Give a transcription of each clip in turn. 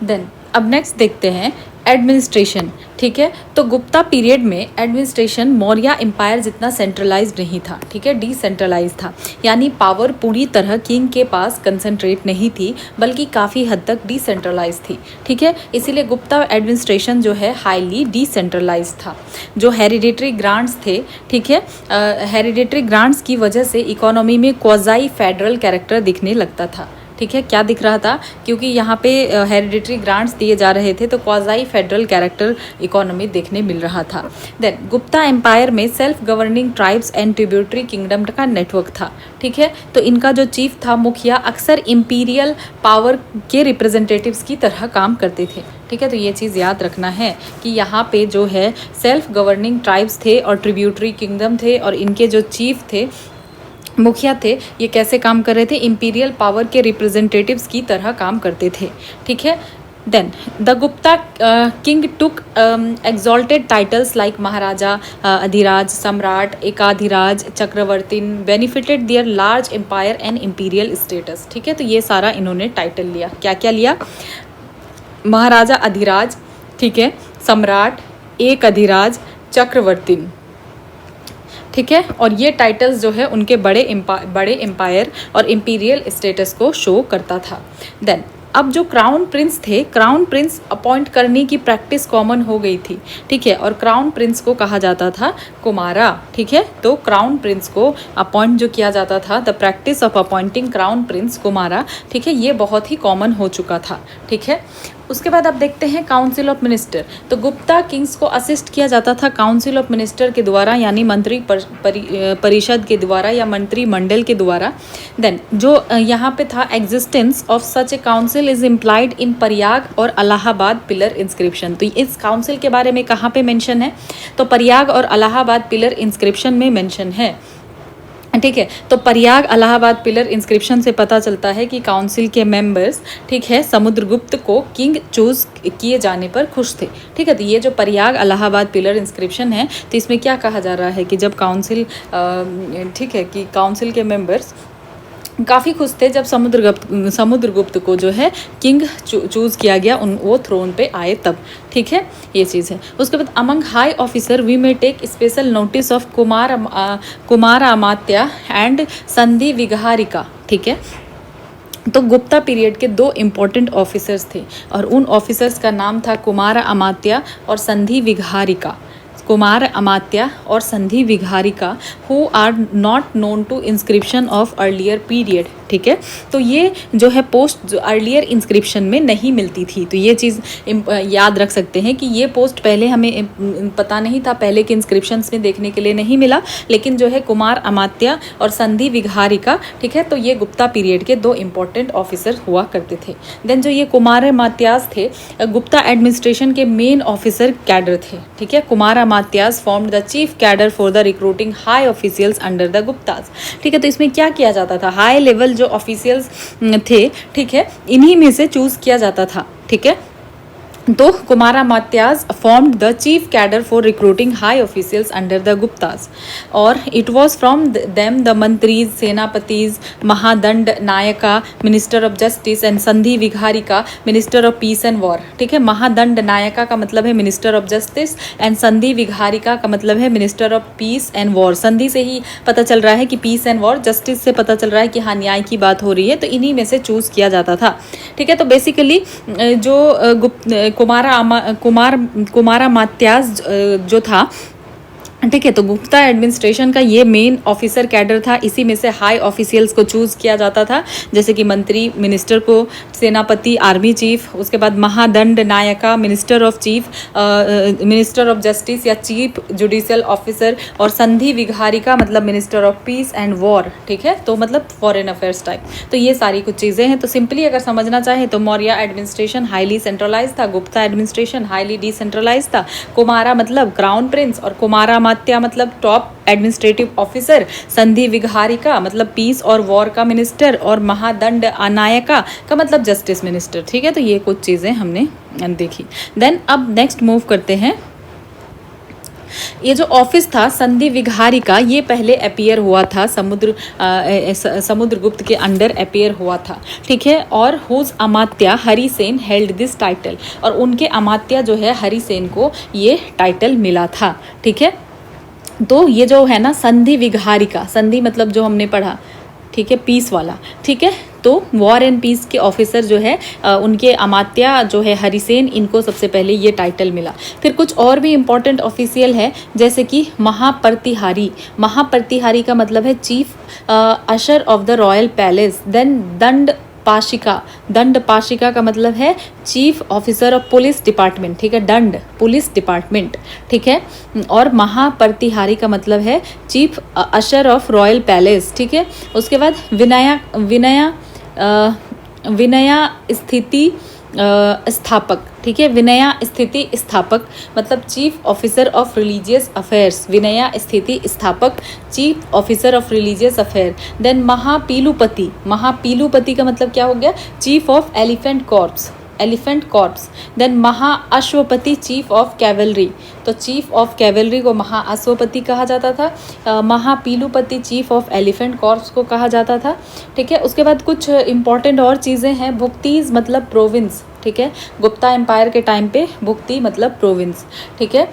Then अब next देखते हैं एडमिनिस्ट्रेशन। ठीक है, तो गुप्ता पीरियड में एडमिनिस्ट्रेशन मौर्य एम्पायर जितना सेंट्रलाइज्ड नहीं था। ठीक है, डिसेंट्रलाइज था, यानी पावर पूरी तरह किंग के पास कंसंट्रेट नहीं थी, बल्कि काफ़ी हद तक डिसेंट्रलाइज थी। ठीक है, इसीलिए गुप्ता एडमिनिस्ट्रेशन जो है हाईली डिसेंट्रलाइज था। जो हेरिडेटरी ग्रांट्स थे, ठीक है, हेरिडेटरी ग्रांट्स की वजह से इकोनॉमी में क्वाज़ाई फेडरल कैरेक्टर दिखने लगता था। ठीक है, क्या दिख रहा था, क्योंकि यहाँ पे हेरिडिटरी ग्रांट्स दिए जा रहे थे, तो क्वाज़ाई फेडरल कैरेक्टर इकोनॉमी देखने मिल रहा था। देन गुप्ता एम्पायर में self governing tribes and tributary kingdom का नेटवर्क था। ठीक है, तो इनका जो चीफ था, मुखिया, अक्सर इम्पीरियल पावर के रिप्रेजेंटेटिव्स की तरह काम करते थे। ठीक है, तो ये चीज़ याद रखना है कि यहाँ पे जो है सेल्फ गवर्निंग ट्राइब्स थे और ट्रिब्यूटरी किंगडम थे, और इनके जो चीफ थे, मुखिया थे, ये कैसे काम कर रहे थे, इम्पीरियल पावर के रिप्रेजेंटेटिव्स की तरह काम करते थे। ठीक है, then the Gupta king took exalted titles like Maharaja, Adhiraj, Samrat, Ekadhiraj, Chakravartin, benefited their large empire and imperial status. ठीक है, तो ये सारा इन्होंने टाइटल लिया। क्या क्या लिया, महाराजा अधिराज, ठीक है, सम्राट, एक अधिराज, चक्रवर्तीन। ठीक है, और ये टाइटल्स जो है उनके बड़े एम्पायर और इम्पीरियल स्टेटस को शो करता था। देन अब जो क्राउन प्रिंस थे, क्राउन प्रिंस अपॉइंट करने की प्रैक्टिस कॉमन हो गई थी। ठीक है, और क्राउन प्रिंस को कहा जाता था कुमारा। ठीक है, तो क्राउन प्रिंस को अपॉइंट जो किया जाता था, the practice of appointing crown Prince Kumara, ठीक है, ये बहुत ही कॉमन हो चुका था। ठीक है, उसके बाद अब देखते हैं काउंसिल ऑफ मिनिस्टर। तो गुप्ता किंग्स को असिस्ट किया जाता था काउंसिल ऑफ मिनिस्टर के द्वारा, यानी मंत्री परिषद के द्वारा या मंत्रिमंडल के द्वारा। देन जो यहाँ पे था, existence of such A council is implied in Prayag और इलाहाबाद पिलर इंस्क्रिप्शन। तो इस काउंसिल के बारे में कहाँ पे मेंशन है, तो प्रयाग और इलाहाबाद पिलर इंस्क्रिप्शन में मेंशन है। ठीक है, तो प्रयाग इलाहाबाद पिलर इंस्क्रिप्शन से पता चलता है कि काउंसिल के मेंबर्स, ठीक है, समुद्रगुप्त को किंग चूज किए जाने पर खुश थे। ठीक है, तो ये जो प्रयाग इलाहाबाद पिलर इंस्क्रिप्शन है, तो इसमें क्या कहा जा रहा है कि जब काउंसिल, ठीक है, कि काउंसिल के मेंबर्स काफ़ी खुश थे जब समुद्रगुप्त को जो है किंग चूज़ किया गया, वो थ्रोन पे आए तब। ठीक है, ये चीज़ है। उसके बाद among high officer we may take special notice of Kumar Amatya and Sandhi Viharika. ठीक है, तो गुप्ता पीरियड के दो इम्पॉर्टेंट ऑफिसर्स थे, और उन ऑफिसर्स का नाम था कुमार अमात्या और संधि विहारिका। कुमार अमात्या और Sandhi Viharika, who are not known to inscription of earlier period. ठीक है, तो ये जो है पोस्ट जो अर्लियर इंस्क्रिप्शन में नहीं मिलती थी, तो ये चीज़ याद रख सकते हैं कि ये पोस्ट पहले हमें पता नहीं था, पहले के इंस्क्रिप्शंस में देखने के लिए नहीं मिला, लेकिन जो है कुमार अमात्या और संधि विहारिका, ठीक है, तो ये गुप्ता पीरियड के दो इम्पोर्टेंट ऑफिसर हुआ करते थे। देन जो ये कुमार अमात्यास थे, गुप्ता एडमिनिस्ट्रेशन के मेन ऑफिसर कैडर थे। ठीक है, Kumar Amatyas formed the chief cadre for the recruiting high officials under the Guptas. ठीक है, तो इसमें क्या किया जाता था, हाई लेवल जो ऑफिशियल्स थे, ठीक है, इन्हीं में से चूज किया जाता था। ठीक है, तो Kumar Amatyas formed the chief cadre for recruiting high officials under the Guptas, और it was from them the Mantris, Senapatis, Mahadanda Nayaka, minister of justice and Sandhi Viharika, minister of peace and war. ठीक है, महादंड नायका का मतलब है minister of justice, and Sandhi विहारिका का मतलब है minister of peace and war. संधि से ही पता चल रहा है कि पीस एंड वॉर, जस्टिस से पता चल रहा है कि हाँ न्याय की बात हो रही है, तो इन्हीं में से चूज किया जाता था। ठीक है, तो बेसिकली जो कुमार अमात्यास जो था, ठीक है, तो गुप्ता एडमिनिस्ट्रेशन का ये मेन ऑफिसर कैडर था, इसी में से हाई ऑफिशियल्स को चूज़ किया जाता था, जैसे कि मंत्री, मिनिस्टर को, सेनापति, आर्मी चीफ, उसके बाद Mahadanda Nayaka, minister of chief, minister of justice या चीफ जुडिशियल ऑफिसर, और संधि विहारिका मतलब minister of peace and war. ठीक है, तो मतलब फॉरेन अफेयर्स टाइप। तो ये सारी कुछ चीज़ें हैं। तो सिंपली अगर समझना चाहें तो मौर्य एडमिनिस्ट्रेशन हाईली सेंट्रलाइज था, गुप्ता एडमिनिस्ट्रेशन हाईली डिसेंट्रलाइज था। कुमारा मतलब क्राउन प्रिंस, और कुमारा अमात्या मतलब टॉप एडमिनिस्ट्रेटिव ऑफिसर, संधि विहारिका मतलब पीस और वॉर का मिनिस्टर, और महादंड नायका का मतलब जस्टिस मिनिस्टर। ठीक है, तो ये कुछ चीज़ें हमने देखी। देन अब नेक्स्ट मूव करते हैं ये जो ऑफिस था संधि विहारिका, ये पहले अपीयर हुआ था समुद्रगुप्त के अंडर अपीयर हुआ था, ठीक है। और whose Amatya Harisena held this title, और उनके अमात्या जो है हरिसेन को ये टाइटल मिला था, ठीक है। तो ये जो है ना संधि विहारिका, संधि मतलब जो हमने पढ़ा, ठीक है, पीस वाला, ठीक है। तो वॉर एंड पीस के ऑफिसर जो है उनके अमात्या जो है हरिसेन, इनको सबसे पहले ये टाइटल मिला। फिर कुछ और भी इम्पोर्टेंट ऑफिशियल है, जैसे कि महाप्रतिहारी। महाप्रतिहारी का मतलब है chief usher of the royal palace. Then Danda Pashika, Danda Pashika का मतलब है chief officer of police department, ठीक है, दंड पुलिस डिपार्टमेंट, ठीक है। और महाप्रतिहारी का मतलब है chief usher of royal palace, ठीक है। उसके बाद विनया स्थिति स्थापक, ठीक है। विनया स्थिति स्थापक मतलब chief officer of religious affairs, Vinaya Sthiti Sthapak chief officer of religious affair. Then Mahapilupati, Mahapilupati का मतलब क्या हो गया, chief of elephant corps, elephant corps. Then Mahashvapati chief of cavalry, तो चीफ ऑफ कैवलरी को महाअश्वपति कहा जाता था। Mahapilupati chief of elephant corps को कहा जाता था, ठीक है। उसके बाद कुछ इंपॉर्टेंट और चीज़ें हैं। भुक्तीज मतलब प्रोविंस, ठीक है। गुप्ता एम्पायर के टाइम पे भुक्ति मतलब प्रोविंस, ठीक है।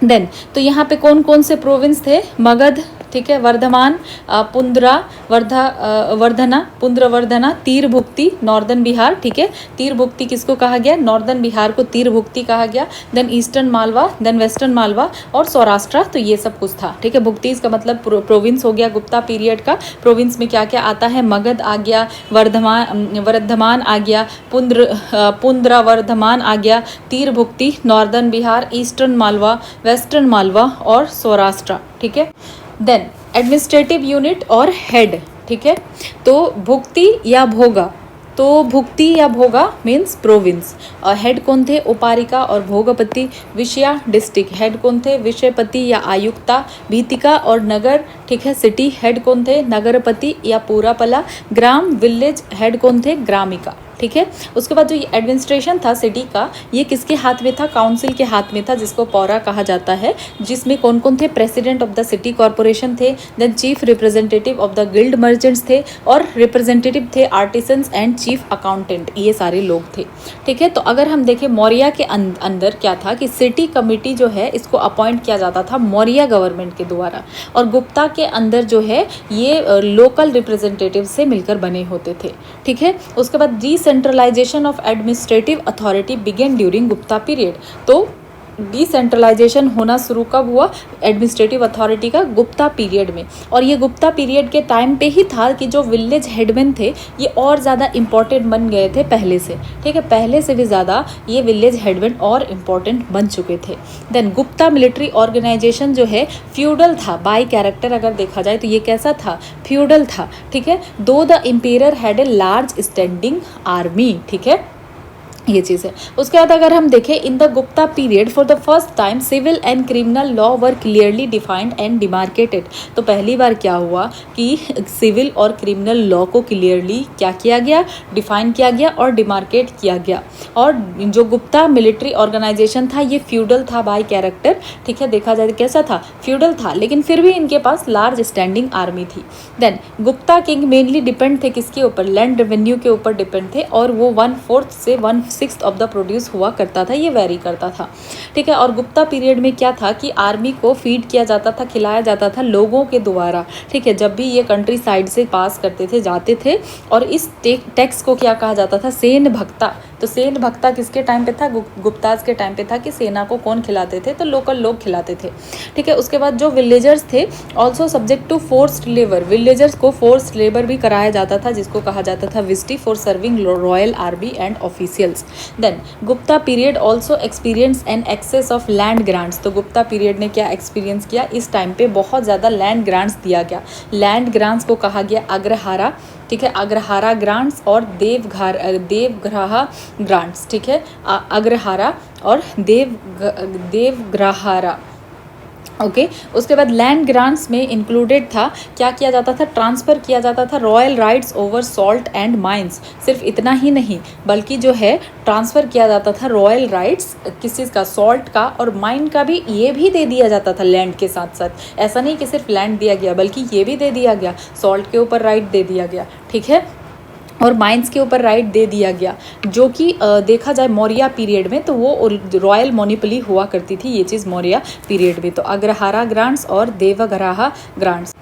देन तो यहाँ पे कौन कौन से प्रोविंस थे, मगध, ठीक है, वर्धमान, पुंद्रा, वर्धना, पुंद्रवर्धना, तीर भुक्ति, नॉर्दर्न बिहार, ठीक है। तीर भुक्ति किसको कहा गया, नॉर्दर्न बिहार को तीर भुक्ति कहा गया। Then eastern Malwa, then western Malwa और सौराष्ट्र, तो ये सब कुछ था, ठीक है। भुक्ति इसका मतलब प्रोविंस हो गया गुप्ता पीरियड का। प्रोविंस में क्या क्या आता है, मगध आ गया, वर्धमान आ गया, पुंद्रवर्धमान आ गया, Tirabhukti, northern Bihar, eastern Malwa, western Malwa और सौराष्ट्र, ठीक है। देन एडमिनिस्ट्रेटिव यूनिट और हेड, ठीक है। तो भुक्ति या भोगा, तो भुक्ति या भोगा मीन्स प्रोविंस। और हेड कौन थे, उपारिका और भोगपति। विषया डिस्ट्रिक्ट, हेड कौन थे, विषयपति या आयुक्ता। भीतिका और नगर, ठीक है, सिटी, हेड कौन थे, नगरपति या पूरापला। ग्राम विलेज, हेड कौन थे, ग्रामिका, ठीक है। उसके बाद जो ये एडमिनिस्ट्रेशन था सिटी का, ये किसके हाथ में था, काउंसिल के हाथ में था, जिसको पौरा कहा जाता है, जिसमें कौन कौन थे, president of the city corporation थे, then chief representative of the guild merchants थे, और रिप्रेजेंटेटिव थे आर्टिसंस एंड चीफ अकाउंटेंट, ये सारे लोग थे, ठीक है। तो अगर हम देखें मौर्य के अंदर क्या था कि सिटी कमेटी जो है इसको अपॉइंट किया जाता था मौर्य गवर्नमेंट के द्वारा, और गुप्ता के अंदर जो है ये लोकल रिप्रेजेंटेटिव से मिलकर बने होते थे, ठीक है। उसके बाद decentralisation of administrative authority began during Gupta period. तो डिसेंट्रलाइजेशन होना शुरू कब हुआ, एडमिनिस्ट्रेटिव अथॉरिटी का, गुप्ता पीरियड में। और ये गुप्ता पीरियड के टाइम पे ही था कि जो विलेज हेडमैन थे ये और ज़्यादा इम्पॉर्टेंट बन गए थे पहले से, ठीक है। पहले से भी ज़्यादा ये विलेज हेडमैन और इम्पॉर्टेंट बन चुके थे। देन गुप्ता मिलिट्री ऑर्गेनाइजेशन जो है फ्यूडल था बाय कैरेक्टर, अगर देखा जाए तो ये कैसा था, फ्यूडल था, ठीक है। Though the imperial had a large standing army, ठीक है, ये चीज़ है। उसके बाद अगर हम देखें in the Gupta period for the first time civil and criminal law were clearly defined and demarcated. तो पहली बार क्या हुआ कि सिविल और क्रिमिनल लॉ को क्लियरली क्या किया गया, डिफाइन किया गया और डिमार्केट किया गया। और जो गुप्ता मिलिट्री ऑर्गेनाइजेशन था ये फ्यूडल था बाय कैरेक्टर, ठीक है। देखा जाए कैसा था, फ्यूडल था, लेकिन फिर भी इनके पास लार्ज स्टैंडिंग आर्मी थी। Then Gupta king mainly depend थे किसके ऊपर, लैंड रेवेन्यू के ऊपर डिपेंड थे, और वो 1/4 से 1/6 ऑफ द प्रोड्यूस हुआ करता था, ये वेरी करता था, ठीक है। और गुप्ता पीरियड में क्या था कि आर्मी को फीड किया जाता था, खिलाया जाता था लोगों के द्वारा, ठीक है। जब भी ये कंट्री साइड से पास करते थे, जाते थे, और इस टैक्स को क्या कहा जाता था, सेन भक्ता। तो सेन भक्ता किसके टाइम पे था, गुप्ताज के टाइम पे था कि सेना को कौन खिलाते थे, तो लोकल लोग खिलाते थे, ठीक है। उसके बाद जो विलेजर्स थे also subject to forced labour, villagers को फोर्स्ड लेबर भी कराया जाता था, जिसको कहा जाता था vishti for serving royal army and officials. Then Gupta period also experience an excess of land grants. तो गुप्ता पीरियड ने क्या एक्सपीरियंस किया, इस टाइम पे बहुत ज़्यादा लैंड ग्रांट्स दिया गया। लैंड ग्रांट्स को कहा गया अग्रहारा, ठीक है, अग्रहारा ग्रांट्स और देवग्राहा ग्रांट्स, ठीक है। अग्रहारा और देवग्राहारा, ओके उसके बाद लैंड ग्रांट्स में इंक्लूडेड था, क्या किया जाता था, ट्रांसफ़र किया जाता था royal rights over salt and mines. सिर्फ इतना ही नहीं बल्कि जो है ट्रांसफ़र किया जाता था रॉयल राइट्स किस चीज़ का, सॉल्ट का और माइन का भी, ये भी दे दिया जाता था लैंड के साथ साथ। ऐसा नहीं कि सिर्फ लैंड दिया गया बल्कि ये भी दे दिया गया, सॉल्ट के ऊपर राइट दे दिया गया, ठीक है, और माइंस के ऊपर राइट दे दिया गया, जो कि देखा जाए मौर्य पीरियड में तो वो रॉयल मोनोपोली हुआ करती थी ये चीज़ मौर्य पीरियड में। तो अग्रहारा ग्रांट्स और देवग्रहा ग्रांट्स।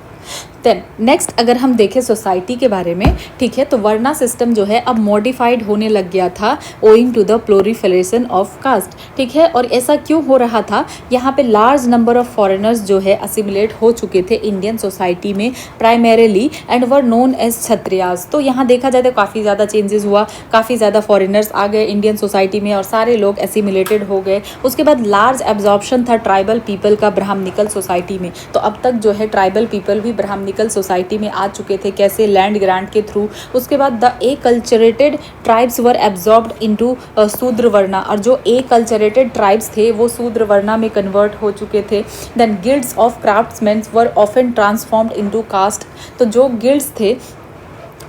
देन नेक्स्ट अगर हम देखें सोसाइटी के बारे में, ठीक है, तो वर्ना सिस्टम जो है अब मॉडिफाइड होने लग गया था owing to the proliferation of caste, ठीक है। और ऐसा क्यों हो रहा था, यहाँ पे लार्ज नंबर ऑफ फॉरेनर्स जो है असिमिलेट हो चुके थे इंडियन सोसाइटी में primarily and were known as Kshatriyas. तो यहाँ देखा जाए तो काफ़ी ज़्यादा चेंजेस हुआ, काफ़ी ज़्यादा फॉरेनर्स आ गए इंडियन सोसाइटी में और सारे लोग एसिमिलेटेड हो गए। उसके बाद लार्ज एब्जॉर्प्शन था ट्राइबल पीपल का ब्राह्मणिकल सोसाइटी में। तो अब तक जो है ट्राइबल पीपल भी ब्राह्मणिकल सोसाइटी में आ चुके थे, कैसे, लैंड ग्रांट के थ्रू। उसके बाद the acculturated tribes were absorbed into Shudra varna, और जो ए कल्चरेटेड ट्राइब्स थे वो शूद्र वर्णा में कन्वर्ट हो चुके थे। Then guilds of craftsman were often transformed into caste. तो जो गिल्ड्स थे,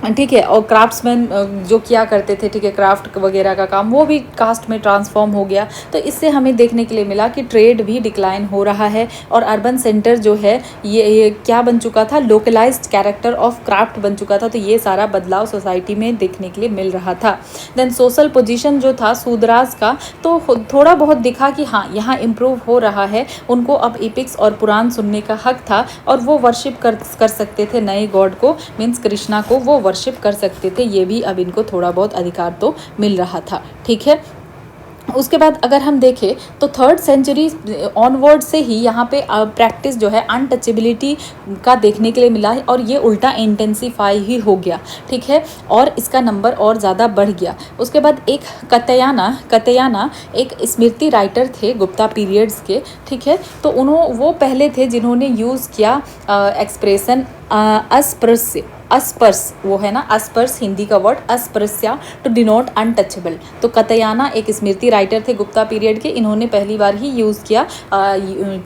ठीक है, और क्राफ्ट्समैन जो किया करते थे, ठीक है, क्राफ्ट वगैरह का काम, वो भी कास्ट में ट्रांसफॉर्म हो गया। तो इससे हमें देखने के लिए मिला कि ट्रेड भी डिक्लाइन हो रहा है और अर्बन सेंटर जो है ये क्या बन चुका था, लोकलाइज्ड कैरेक्टर ऑफ क्राफ्ट बन चुका था। तो ये सारा बदलाव सोसाइटी में देखने के लिए मिल रहा था। देन सोशल पोजीशन जो था शूद्रास का, तो थोड़ा बहुत दिखा कि हाँ यहाँ इम्प्रूव हो रहा है, उनको अब इपिक्स और पुराण सुनने का हक था और वो वर्शिप कर सकते थे नए गॉड को, मीन्स कृष्णा को वो वर्शिप कर सकते थे। ये भी अब इनको थोड़ा बहुत अधिकार तो मिल रहा था, ठीक है। उसके बाद अगर हम देखें तो 3rd सेंचुरी ऑनवर्ड से ही यहाँ पे प्रैक्टिस जो है अनटचेबिलिटी का देखने के लिए मिला है और ये उल्टा इंटेंसीफाई ही हो गया, ठीक है, और इसका नंबर और ज़्यादा बढ़ गया। उसके बाद एक कतयाना एक स्मृति राइटर थे गुप्ता पीरियड्स के, ठीक है, तो वो पहले थे जिन्होंने यूज़ किया एक्सप्रेशन अस्पृश्य, अस्पर्श, वो है ना अस्पर्श हिंदी का वर्ड, अस्पृश्या टू डिनोट अनटचेबल। तो कतयाना एक स्मृति राइटर थे गुप्ता पीरियड के, इन्होंने पहली बार ही यूज़ किया,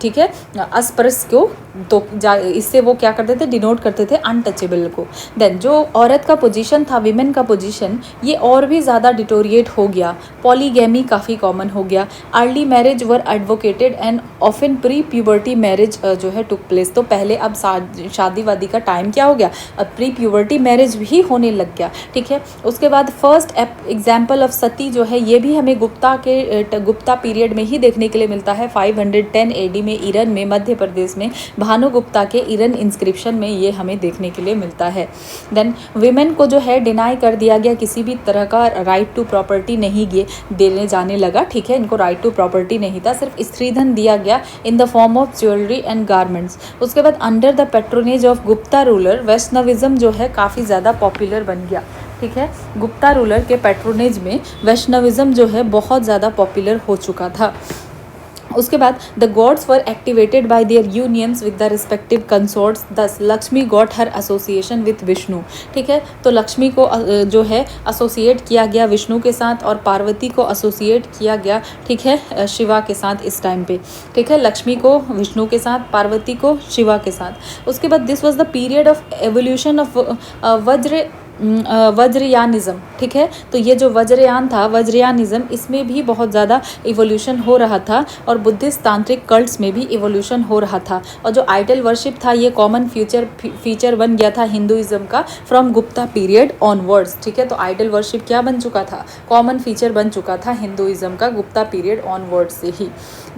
ठीक है, अस्पर्श को। तो इससे वो क्या करते थे, डिनोट करते थे अनटचेबल को। देन जो औरत का पोजीशन था, विमेन का पोजीशन, ये और भी ज़्यादा डिटोरिएट हो गया, पॉलीगैमी काफ़ी कॉमन हो गया, early marriage were advocated and often pre puberty marriage जो है टुक प्लेस। तो पहले अब शादी वादी का टाइम क्या हो गया, अब प्री प्यूबर्टी मैरिज भी होने लग गया, ठीक है। उसके बाद फर्स्ट एग्जाम्पल ऑफ सती जो है ये भी हमें गुप्ता पीरियड में ही देखने के लिए मिलता है। 510 AD में ईरान में, मध्य प्रदेश में भानुगुप्ता के ईरान इंस्क्रिप्शन में ये हमें देखने के लिए मिलता है। देन विमेन को जो है डिनाई कर दिया गया, किसी भी तरह का राइट टू प्रॉपर्टी नहीं देने जाने लगा, ठीक है, इनको राइट टू प्रॉपर्टी नहीं था, सिर्फ स्त्रीधन दिया गया in the form of jewellery and garments. उसके बाद under the patronage of Gupta ruler Vaishnavism जो है काफ़ी ज़्यादा पॉपुलर बन गया, ठीक है, गुप्ता रूलर के पैट्रोनेज में वैष्णविज्म जो है बहुत ज़्यादा पॉपुलर हो चुका था। उसके बाद the gods were activated by their unions with the respective consorts, thus Lakshmi got her association with Vishnu, ठीक है। तो लक्ष्मी को जो है एसोसिएट किया गया विष्णु के साथ और पार्वती को एसोसिएट किया गया, ठीक है, शिवा के साथ इस टाइम पे, ठीक है, लक्ष्मी को विष्णु के साथ, पार्वती को शिवा के साथ। उसके बाद this was the period of evolution of Vajrayanism, ठीक है। तो ये जो वज्रयान था, वज्रयानिज्म, इसमें भी बहुत ज़्यादा इवोल्यूशन हो रहा था और बुद्धिस्ट तांत्रिक कल्ट्स में भी इवोल्यूशन हो रहा था। और जो आइडल वर्शिप था ये कॉमन फीचर बन गया था हिंदुइज्म का फ्रॉम गुप्ता पीरियड ऑनवर्ड्स, ठीक है। तो आइडल वर्शिप क्या बन चुका था, कॉमन फीचर बन चुका था हिंदुइज्म का गुप्ता पीरियड ऑनवर्ड्स से ही।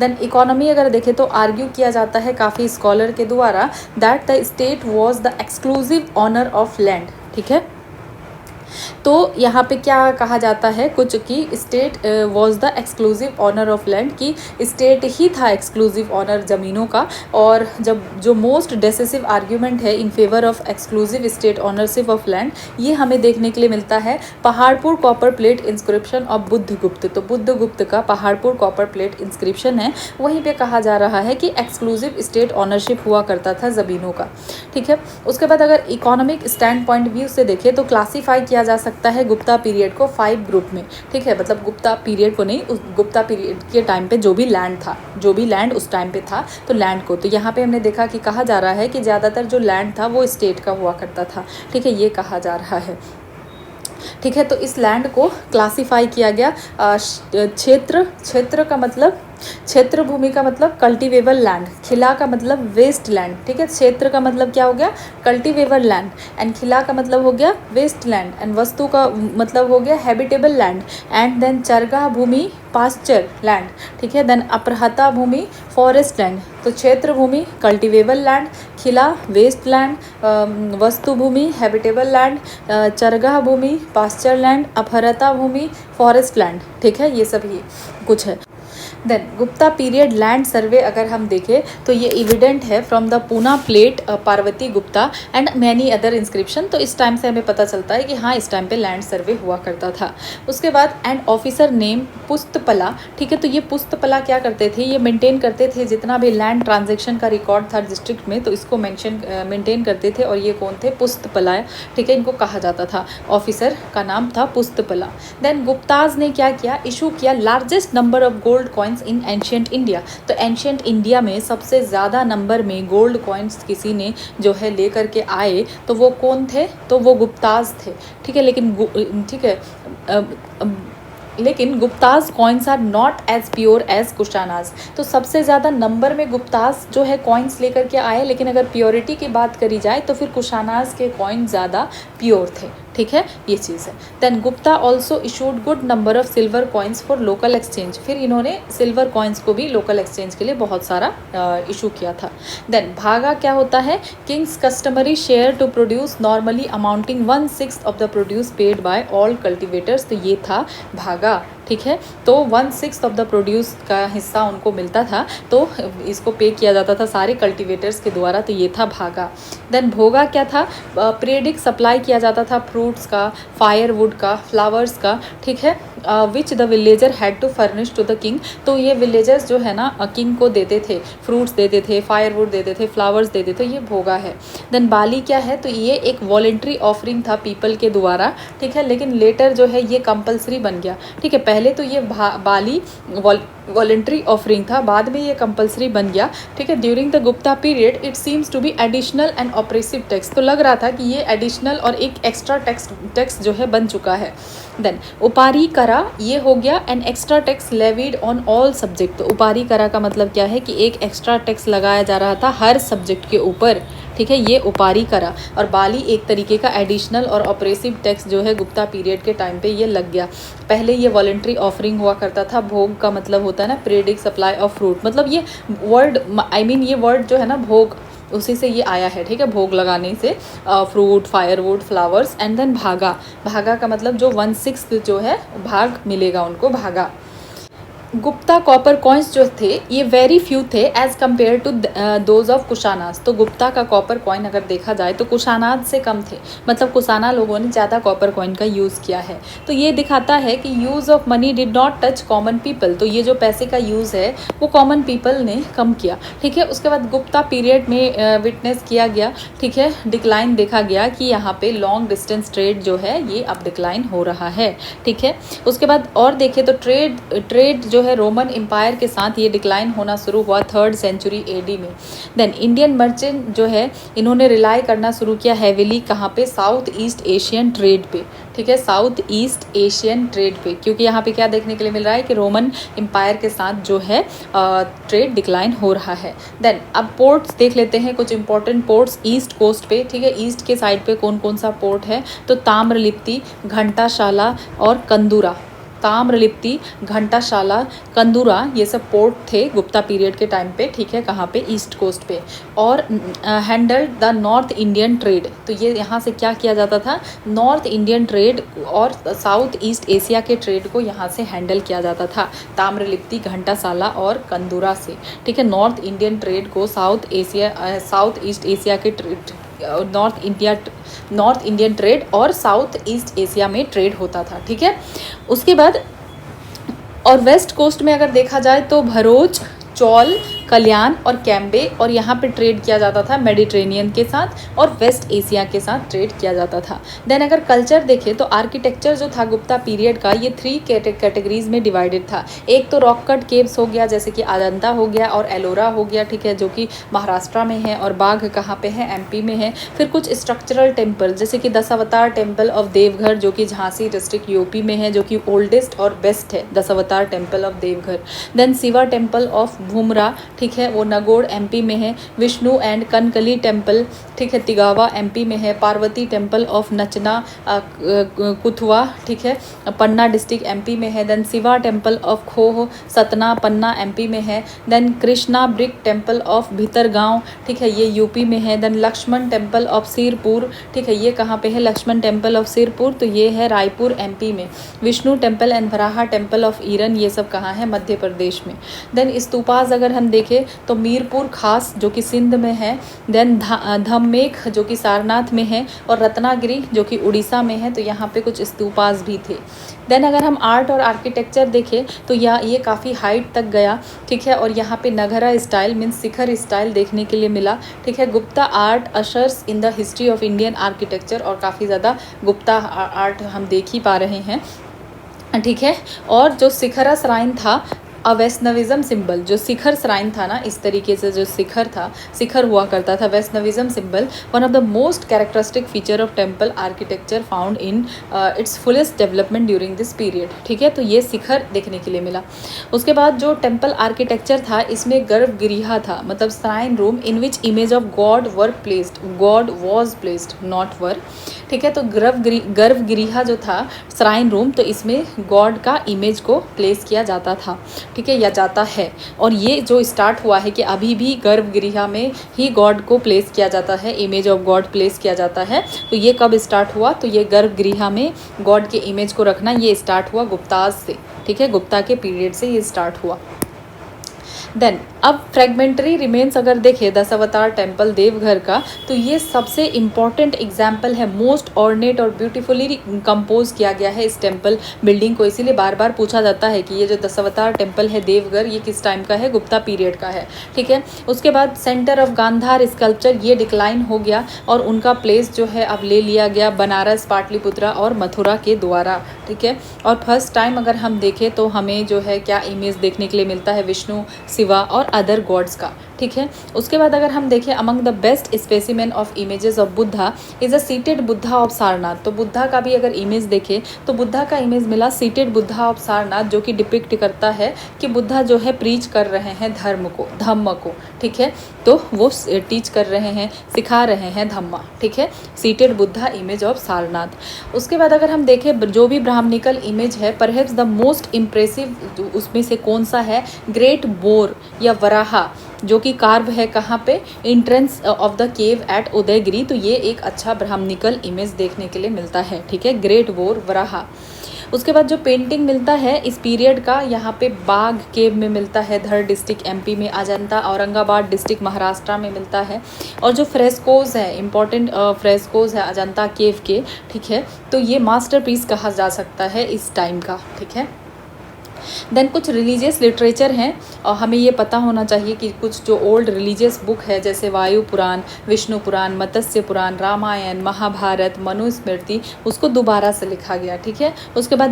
देन इकोनॉमी अगर देखें तो आर्ग्यू किया जाता है काफ़ी स्कॉलर के द्वारा that the state was the exclusive owner of land, ठीक है। तो यहाँ पे क्या कहा जाता है कुछ कि state was the exclusive owner of land, की स्टेट ही था एक्सक्लूसिव ऑनर ज़मीनों का। और जब जो मोस्ट डिसिसिव आर्ग्यूमेंट है in favour of exclusive state ownership of land, ये हमें देखने के लिए मिलता है Paharpur copper plate inscription of Budhagupta. तो बुद्धगुप्त का पहाड़पुर कॉपर प्लेट इंस्क्रिप्शन है, वहीं पे कहा जा रहा है कि एक्सक्लूसिव स्टेट ऑनरशिप हुआ करता था ज़मीनों का, ठीक है। उसके बाद अगर इकोनॉमिक स्टैंड पॉइंट व्यू से देखें तो क्लासीफाई किया किया जा सकता है गुप्ता पीरियड को 5 ग्रुप में, ठीक है। मतलब गुप्ता पीरियड को नहीं, उस गुप्ता पीरियड के टाइम पे जो भी लैंड था, जो भी लैंड उस टाइम पे था, तो लैंड को, तो यहाँ पे हमने देखा कि कहा जा रहा है कि ज़्यादातर जो लैंड था वो स्टेट का हुआ करता था, ठीक है, ये कहा जा रहा है, ठीक है। तो इस लैंड को क्लासिफाई किया गया क्षेत्र का मतलब, क्षेत्र भूमि का मतलब कल्टीवेबल लैंड, खिला का मतलब वेस्ट लैंड, ठीक है। क्षेत्र का मतलब क्या हो गया, कल्टीवेबल लैंड, एंड खिला का मतलब हो गया वेस्ट लैंड, एंड वस्तु का मतलब हो गया हैबिटेबल लैंड, एंड देन चरगाह भूमि पास्चर लैंड, ठीक है। Then Aprahata Bhumi forest land. तो Kshetra Bhumi cultivable land, Khila waste land, Vastu Bhumi habitable land, Charagah Bhumi pasture land, Aprahata Bhumi forest land, ठीक है। ये सभी कुछ है। Then Gupta period land survey अगर हम देखें तो ये एविडेंट है from the Poona plate Parvati Gupta and many other inscription. तो इस टाइम से हमें पता चलता है कि हाँ, इस टाइम पे लैंड सर्वे हुआ करता था। उसके बाद एंड ऑफिसर नेम पुस्तपला, ठीक है। तो ये पुस्तपला क्या करते थे, ये मेंटेन करते थे जितना भी लैंड ट्रांजेक्शन का रिकॉर्ड था डिस्ट्रिक्ट में, तो इसको मेंटेन करते थे। और ये कौन थे, पुस्तपला, ठीक है, इनको कहा जाता था। ऑफिसर का नाम था पुस्तपला। देन गुप्ताज ने क्या किया, इशू किया largest number of gold coins in ancient India. तो एंशियंट इंडिया में सबसे ज़्यादा नंबर में गोल्ड कॉइन्स किसी ने जो है लेकर के आए, तो वो कौन थे, तो वो गुप्ताज थे, ठीक है। लेकिन Guptas coins are not as pure as Kushanas. तो सबसे ज़्यादा नंबर में गुप्ताज जो है कॉइन्स लेकर के आए, लेकिन अगर प्योरिटी की बात करी जाए तो फिर कुशानाज के कॉइन ज़्यादा प्योर थे, ठीक है, ये चीज़ है। Then Gupta also issued good number of silver coins for local exchange. फिर इन्होंने सिल्वर कॉइन्स को भी लोकल एक्सचेंज के लिए बहुत सारा इशू किया था। देन भागा क्या होता है, king's customary share to produce normally amounting 1/6 of the produce paid by all cultivators. तो ये था भागा, ठीक है। तो 1/6 ऑफ द प्रोड्यूस का हिस्सा उनको मिलता था, तो इसको पे किया जाता था सारे कल्टिवेटर्स के द्वारा। तो ये था भागा। देन भोगा क्या था, पीरियडिक सप्लाई किया जाता था फ्रूट्स का, फायरवुड का, फ्लावर्स का, ठीक है, which the villager had to furnish to the king. तो ये विलेजर्स जो है ना किंग को देते थे, फ्रूट्स देते थे, फायरवुड देते थे, फ्लावर्स देते थे, ये भोगा है। देन बाली क्या है, तो ये एक वॉलेंट्री ऑफरिंग था पीपल के द्वारा, ठीक है, लेकिन लेटर जो है ये कंपलसरी बन गया, ठीक है। पहले तो ये बाली वॉलेंट्री ऑफरिंग था, बाद में ये कंपलसरी बन गया, ठीक है। During the Gupta period it seems to be additional and oppressive tax. तो लग रहा था कि ये एडिशनल और एक एक्स्ट्रा टैक्स जो है बन चुका है। देन उपारी करा, ये हो गया an extra tax levied on all subject. तो उपारी करा का मतलब क्या है कि एक एक्स्ट्रा टैक्स लगाया जा रहा था हर सब्जेक्ट के ऊपर, ठीक है, ये उपारी करा। और बाली एक तरीके का एडिशनल और ऑपरेसिव टैक्स जो है गुप्ता पीरियड के टाइम पे ये लग गया। पहले ये वॉलेंट्री ऑफरिंग हुआ करता था। भोग का मतलब होता है ना पीरियडिक सप्लाई ऑफ फ्रूट, मतलब ये वर्ड ये वर्ड जो है ना भोग, उसी से ये आया है, ठीक है, भोग लगाने से, fruit, firewood, flowers. And then Bhaga, Bhaga का मतलब जो 1/6 जो है भाग मिलेगा उनको, भागा। गुप्ता कॉपर कॉइन्स जो थे ये वेरी फ्यू थे as compare to those of Kushanas. तो गुप्ता का कॉपर कॉइन अगर देखा जाए तो कुशानाज से कम थे, मतलब कुशाना लोगों ने ज़्यादा कॉपर कॉइन का यूज़ किया है। तो ये दिखाता है कि use of money did not touch common people. तो ये जो पैसे का यूज़ है वो कॉमन पीपल ने कम किया, ठीक है। उसके बाद गुप्ता पीरियड में विटनेस किया गया, ठीक है, डिक्लाइन देखा गया कि यहाँ पे लॉन्ग डिस्टेंस ट्रेड जो है ये अब डिक्लाइन हो रहा है, ठीक है। उसके बाद और देखें तो ट्रेड जो है रोमन एम्पायर के साथ ये डिक्लाइन होना शुरू हुआ 3rd सेंचुरी एडी में। देन इंडियन मर्चेंट जो है इन्होंने रिलाई करना शुरू किया हैविली कहाँ पे, साउथ ईस्ट एशियन ट्रेड पे, ठीक है, साउथ ईस्ट एशियन ट्रेड पे, क्योंकि यहाँ पे क्या देखने के लिए मिल रहा है कि रोमन एम्पायर के साथ जो है ट्रेड डिक्लाइन हो रहा है। देन अब पोर्ट्स देख लेते हैं, कुछ इंपॉर्टेंट पोर्ट्स ईस्ट कोस्ट पे, ठीक है, ईस्ट के साइड पे कौन कौन सा पोर्ट है, तो ताम्रलिप्ति, घंटाशाला और कंदूरा। ताम्रलिप्ति, घंटाशाला, कंदूरा, ये सब पोर्ट थे गुप्ता पीरियड के टाइम पे, ठीक है, कहाँ पे, ईस्ट कोस्ट पे। और handle the north Indian trade. तो ये यहाँ से क्या किया जाता था, नॉर्थ इंडियन ट्रेड और साउथ ईस्ट एशिया के ट्रेड को यहाँ से हैंडल किया जाता था, ताम्रलिप्ति, घंटाशाला और कंदूरा से, ठीक है। नॉर्थ इंडियन ट्रेड को साउथ ईस्ट एशिया के नॉर्थ इंडियन ट्रेड और साउथ ईस्ट एशिया में ट्रेड होता था, ठीक है। उसके बाद और वेस्ट कोस्ट में अगर देखा जाए तो भरूच, चौल, कल्याण और कैम्बे, और यहाँ पे ट्रेड किया जाता था मेडिटेरेनियन के साथ और वेस्ट एशिया के साथ ट्रेड किया जाता था। देन अगर कल्चर देखें तो आर्किटेक्चर जो था गुप्ता पीरियड का, ये 3 कैटेगरीज में डिवाइडेड था। एक तो रॉक कट केव्स हो गया, जैसे कि अजंता हो गया और एलोरा हो गया, ठीक है, जो कि महाराष्ट्र में है, और बाघ कहाँ पे है, एमपी में है। फिर कुछ स्ट्रक्चरल टेम्पल, जैसे कि दशावतार टेम्पल ऑफ देवघर जो कि झांसी डिस्ट्रिक्ट यूपी में है, जो कि ओल्डेस्ट और बेस्ट है, Dashavatara temple of Deoghar. Then Shiva temple of Bhumara, ठीक है, वो नगौड़ एमपी में है। विष्णु एंड कनकली टेम्पल, ठीक है, तिगावा एमपी में है। पार्वती टेम्पल ऑफ नचना कुथवा, ठीक है, पन्ना डिस्ट्रिक्ट एमपी में है। Then Shiva temple of Khoh Satna Panna MP में है। Then Krishna brick temple of Bhitargaon, ठीक है, ये यूपी में है। Then Lakshman temple of Sirpur, ठीक है, ये कहाँ पे है, लक्ष्मण टेम्पल ऑफ सिरपुर, तो ये है रायपुर एमपी में। Vishnu temple and Varaha temple of Eran, ये सब कहाँ है, मध्य प्रदेश में। देन स्तूपास अगर हम देखें तो मीरपुर खास जो कि सिंध में है। देन धम्मेख जो कि सारनाथ में है, और रत्नागिरी जो कि उड़ीसा में है, तो यहाँ पे कुछ स्तूपास भी थे। देन अगर हम आर्ट और आर्किटेक्चर देखें तो ये काफ़ी हाइट तक गया, ठीक है, और यहाँ पे नगरा स्टाइल मीन्स शिखर स्टाइल देखने के लिए मिला, ठीक है। Gupta art ushers in the history of Indian architecture, और काफ़ी ज़्यादा गुप्ता आर्ट हम देख ही पा रहे हैं, ठीक है। और जो शिखरा श्राइन था, वैष्णविज्म सिंबल, जो शिखर श्राइन था ना, इस तरीके से जो शिखर था, शिखर हुआ करता था, Vaishnavism symbol, one of the most characteristic feature of temple architecture found in its fullest development during this period, ठीक है। तो ये शिखर देखने के लिए मिला। उसके बाद जो टेम्पल आर्किटेक्चर था, इसमें गर्भगृह था, मतलब shrine room in which image of god were placed, god was placed not were, ठीक है। तो गर्भगृह जो था श्राइन रूम, तो इसमें गॉड का इमेज को प्लेस किया जाता था, ठीक है, या जाता है। और ये जो स्टार्ट हुआ है कि अभी भी गर्भगृह में ही गॉड को प्लेस किया जाता है, इमेज ऑफ गॉड प्लेस किया जाता है। तो ये कब स्टार्ट हुआ, तो ये गर्भगृह में गॉड के इमेज को रखना ये स्टार्ट हुआ गुप्ताज से, ठीक है, गुप्ता के पीरियड से ये स्टार्ट हुआ। देन अब फ्रेगमेंटरी रिमेन्स अगर देखें दशावतार टेम्पल देवघर का, तो ये सबसे इम्पॉर्टेंट एग्जाम्पल है। मोस्ट ऑर्नेट और ब्यूटीफुली कंपोज किया गया है इस टेम्पल बिल्डिंग को, इसीलिए बार बार पूछा जाता है कि ये जो दशावतार टेम्पल है देवघर, ये किस टाइम का है, गुप्ता पीरियड का है, ठीक है। उसके बाद सेंटर ऑफ गांधार स्कल्पचर, ये डिक्लाइन हो गया और उनका प्लेस जो है अब ले लिया गया बनारस, पाटलिपुत्रा और मथुरा के द्वारा, ठीक है। और फर्स्ट टाइम अगर हम देखें तो हमें जो है क्या इमेज देखने के लिए मिलता है, विष्णु, शिवा और अदर गॉड्स का, ठीक है। उसके बाद अगर हम देखें among the best specimen of images of Buddha is a seated Buddha of Sarnath, तो बुद्धा का भी अगर इमेज देखें तो बुद्धा का इमेज मिला सीटेड बुद्धा ऑफ सारनाथ, जो कि डिपिक्ट करता है कि बुद्धा जो है प्रीच कर रहे हैं धर्म को, ठीक है। तो वो टीच कर रहे हैं, सिखा रहे हैं धम्मा, ठीक है, seated Buddha image of Sarnath. उसके बाद अगर हम देखें जो भी ब्राह्मणिकल इमेज है, परहैप्स द मोस्ट इम्प्रेसिव उसमें से कौन सा है, ग्रेट बोर या वराहा, जो कि कार्व है कहाँ पे, entrance of the cave at Udayagiri, तो ये एक अच्छा ब्राह्मणिकल इमेज देखने के लिए मिलता है, ठीक है, ग्रेट बोर वराहा। उसके बाद जो पेंटिंग मिलता है इस पीरियड का, यहाँ पे बाघ केव में मिलता है, धर डिस्ट्रिक्ट एमपी में, अजंता औरंगाबाद डिस्ट्रिक्ट महाराष्ट्र में मिलता है। और जो फ्रेस्कोज है, इंपॉर्टेंट फ्रेस्कोज है अजंता केव के, ठीक है, तो ये मास्टरपीस कहा जा सकता है इस टाइम का, ठीक है। देन कुछ रिलीजियस लिटरेचर हैं, और हमें ये पता होना चाहिए कि कुछ जो ओल्ड रिलीजियस बुक है जैसे वायु पुराण, विष्णु पुराण, मत्स्य पुराण, रामायण, महाभारत, मनुस्मृति, उसको दोबारा से लिखा गया, ठीक है। उसके बाद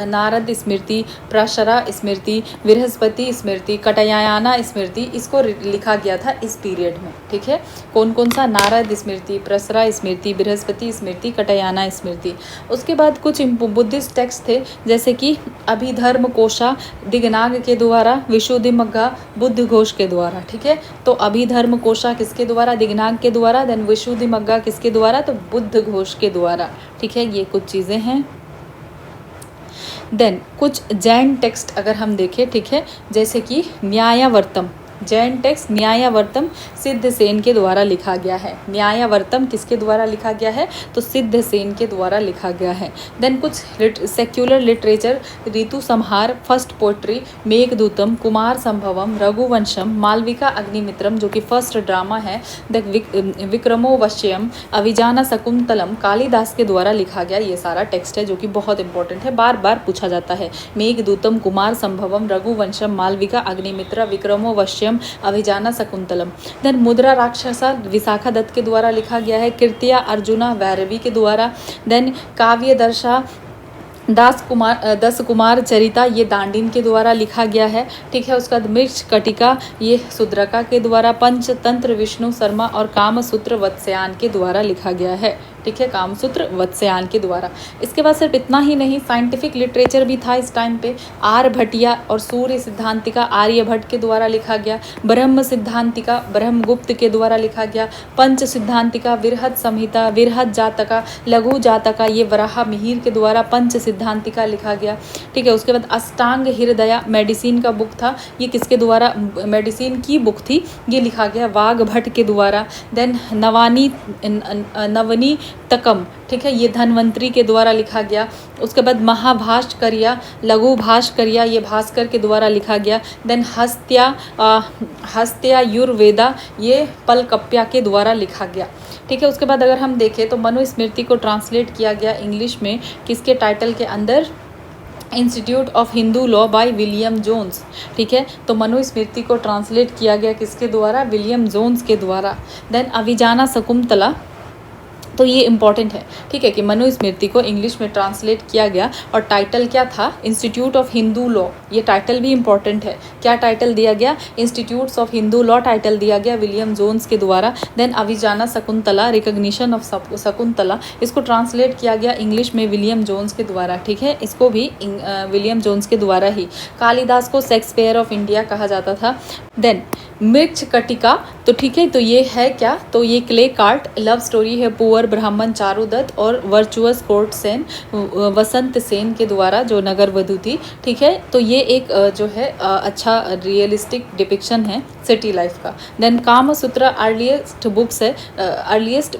नारद स्मृति, प्रशरा स्मृति, बृहस्पति स्मृति, कटयायाना स्मृति, इसको लिखा गया था इस पीरियड में, ठीक है। कौन कौन सा, नारद स्मृति, प्रसरा स्मृति, बृहस्पति स्मृति, कटयाना स्मृति। उसके बाद कुछ बुद्धिस्ट टेक्स्ट थे जैसे कि अभिधर्म कोशा दिगनाग के द्वारा, विशुद्धिमग्गा बुद्ध घोष के द्वारा, ठीक है। तो अभिधर्म कोशा किसके द्वारा, दिगनाग के द्वारा, देन विशुद्धिमग्गा किसके द्वारा, तो बुद्ध घोष के द्वारा, ठीक है। ये कुछ चीज़ें हैं। देन कुछ जैन टेक्स्ट अगर हम देखें, ठीक है, जैसे कि न्यायावर्तम, जैन टेक्स्ट न्यायावर्तम सिद्धसेन के द्वारा लिखा गया है। न्यायावर्तम किसके द्वारा लिखा गया है, तो सिद्धसेन के द्वारा लिखा गया है। देन कुछ सेक्युलर लिटरेचर, ऋतु संहार, फर्स्ट पोएट्री, मेघदूतम, कुमार संभवम, रघुवंशम, मालविका अग्निमित्रम जो कि फर्स्ट ड्रामा है, द विक्रमोवश्यम, अभिजाना शकुंतलम, कालिदास के द्वारा लिखा गया ये सारा टेक्स्ट है जो कि बहुत इंपॉर्टेंट है, बार बार पूछा जाता है। मेघदूतम, कुमार संभवम, रघुवंशम, मालविका अग्निमित्र, विक्रमोवश्यम राजर्षयम अभिजाना शकुंतलम। देन मुद्रा राक्षसा विशाखा दत्त के द्वारा लिखा गया है। कृत्या अर्जुना वैरवी के द्वारा। देन काव्य दर्शा दस कुमार चरिता ये दांडिन के द्वारा लिखा गया है, ठीक है। उसके बाद मृक्ष कटिका ये सुद्रका के द्वारा। पंचतंत्र विष्णु शर्मा और कामसूत्र वत्स्यायन के द्वारा लिखा गया है, ठीक है, कामसूत्र वत्स्यायन के द्वारा। इसके बाद सिर्फ इतना ही नहीं, साइंटिफिक लिटरेचर भी था इस टाइम पे। आर्यभटिया और सूर्य सिद्धांतिका आर्यभट्ट के द्वारा लिखा गया। ब्रह्म सिद्धांतिका ब्रह्मगुप्त के द्वारा लिखा गया। पंच सिद्धांतिका विरहत संहिता विरहत जातका लघु जातका ये वराह मिहिर के द्वारा पंच सिद्धांतिका लिखा गया, ठीक है। उसके बाद अष्टांग हृदया मेडिसिन का बुक था, ये किसके द्वारा, मेडिसिन की बुक थी, ये लिखा गया वाघ भट्ट के द्वारा। देन नवनी तकम, ठीक है, ये धन्वंतरी के द्वारा लिखा गया। उसके बाद महाभाष्कर्या लघु भास्कर्या ये भास्कर के द्वारा लिखा गया। देन हस्त्यायुर्वेदा ये पलकप्या के द्वारा लिखा गया, ठीक है। उसके बाद अगर हम देखें तो मनुस्मृति को ट्रांसलेट किया गया इंग्लिश में किसके टाइटल के अंदर, institute of Hindu law by William Jones, ठीक है। तो मनुस्मृति को ट्रांसलेट किया गया किसके द्वारा, विलियम जोन्स के द्वारा। देन अभिजाना शकुंतला, तो ये इंपॉर्टेंट है, ठीक है, कि मनुस्मृति को इंग्लिश में ट्रांसलेट किया गया और टाइटल क्या था, इंस्टीट्यूट ऑफ हिंदू लॉ। ये टाइटल भी इंपॉर्टेंट है, क्या टाइटल दिया गया, institutes of Hindu law title दिया गया विलियम जोन्स के द्वारा। Then Abhijnana Shakuntala recognition of Shakuntala, इसको ट्रांसलेट किया गया इंग्लिश में विलियम जोन्स के द्वारा, ठीक है, इसको भी विलियम जोन्स के द्वारा ही। कालिदास को शेक्सपियर ऑफ इंडिया कहा जाता था। देन मृक्ष कटिका, तो ठीक है, तो ये है क्या, तो ये क्ले कार्ट लव स्टोरी है पुअर ब्राह्मण चारुदत्त और वर्चुअस कोर्ट सेन वसंत सेन के द्वारा जो नगर वधु थी, ठीक है। तो ये एक जो है अच्छा रियलिस्टिक डिपिक्शन है सिटी लाइफ का। देन कामसूत्र अर्लीस्ट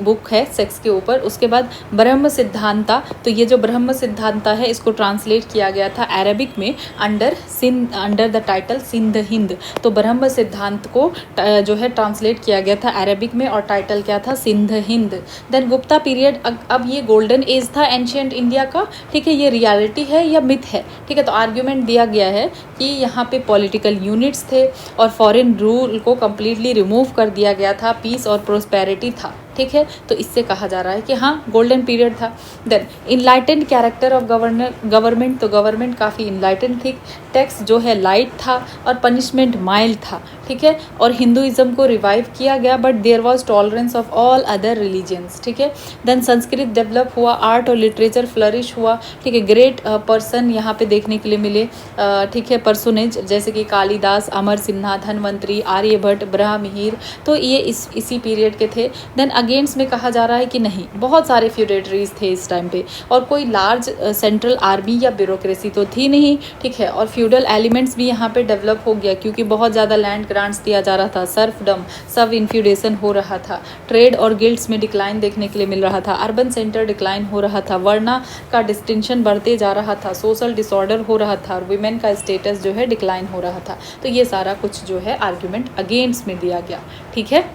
बुक है सेक्स के ऊपर। उसके बाद ब्रह्म सिद्धांता, तो ये जो ब्रह्म सिद्धांता है इसको ट्रांसलेट किया गया था अरेबिक में under the title Sindh Hind. तो ब्रह्म सिद्धांत को जो है ट्रांसलेट किया गया था अरेबिक में और टाइटल क्या था, सिंध हिंद। देन गुप्ता पीरियड, अब ये गोल्डन एज था एंशियंट इंडिया का, ठीक है, ये रियलिटी है या मिथ है, ठीक है। तो आर्ग्यूमेंट दिया गया है कि यहाँ पे पॉलिटिकल यूनिट्स थे और फॉरेन रूल को कम्प्लीटली रिमूव कर दिया गया था, पीस और प्रोस्पेरिटी था, ठीक है। तो इससे कहा जा रहा है कि हाँ गोल्डन पीरियड था। Then enlightened character of government, तो गवर्नमेंट काफ़ी इनलाइटेंड थी। टैक्स जो है लाइट था और पनिशमेंट माइल्ड था, ठीक है। और हिंदुइज्म को रिवाइव किया गया but there was tolerance of all other religions, ठीक है। देन संस्कृत डेवलप हुआ, आर्ट और लिटरेचर फ्लरिश हुआ, ठीक है। ग्रेट पर्सन यहाँ पे देखने के लिए मिले, ठीक है, पर्सोनेज जैसे कि कालिदास, अमर सिन्हा, धन्वंतरी, आर्यभट्ट, ब्रह्ममिहिर, तो ये इसी पीरियड के थे। देन अगेंस्ट में कहा जा रहा है कि नहीं, बहुत सारे फ्यूडेटरीज थे इस टाइम पे और कोई लार्ज सेंट्रल आर्मी या ब्यूरोक्रेसी तो थी नहीं, ठीक है। और फ्यूडल एलिमेंट्स भी यहाँ पे डेवलप हो गया क्योंकि बहुत ज़्यादा लैंड ग्रांट्स दिया जा रहा था, सर्फडम सब इन्फ्यूडेशन हो रहा था, ट्रेड और गिल्ड्स में डिक्लाइन देखने के लिए मिल रहा था, अर्बन सेंटर डिक्लाइन हो रहा था, वर्ना का डिस्टिंक्शन बढ़ते जा रहा था, सोशल डिसऑर्डर हो रहा था और वुमेन का स्टेटस जो है डिक्लाइन हो रहा था। तो ये सारा कुछ जो है आर्ग्यूमेंट अगेंस्ट में दिया गया, ठीक है।